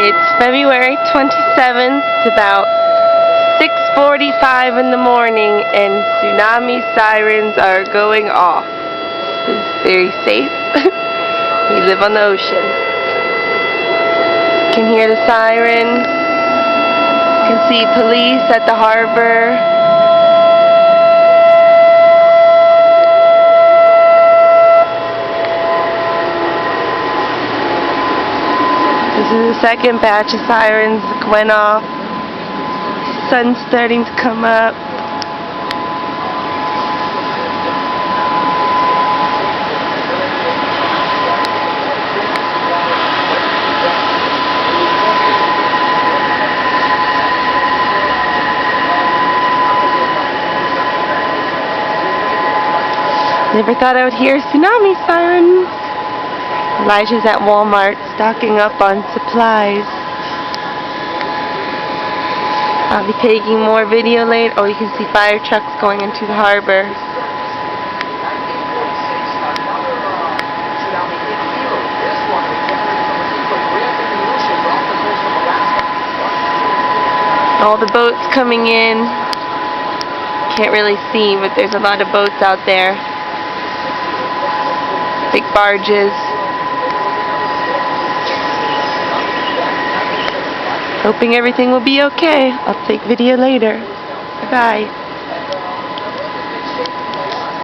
It's February 27th, it's about 6:45 in the morning, and tsunami sirens are going off. It's very safe. We live on the ocean. You can hear the sirens. You can see police at the harbor. This is the second batch of sirens that went off. Sun's starting to come up. Never thought I would hear tsunami sirens. Elijah's at Walmart stocking up on supplies. I'll be taking more video later. Oh, you can see fire trucks going into the harbor. All the boats coming in. Can't really see, but there's a lot of boats out there. Big barges. Hoping everything will be okay. I'll take video later. Bye-bye.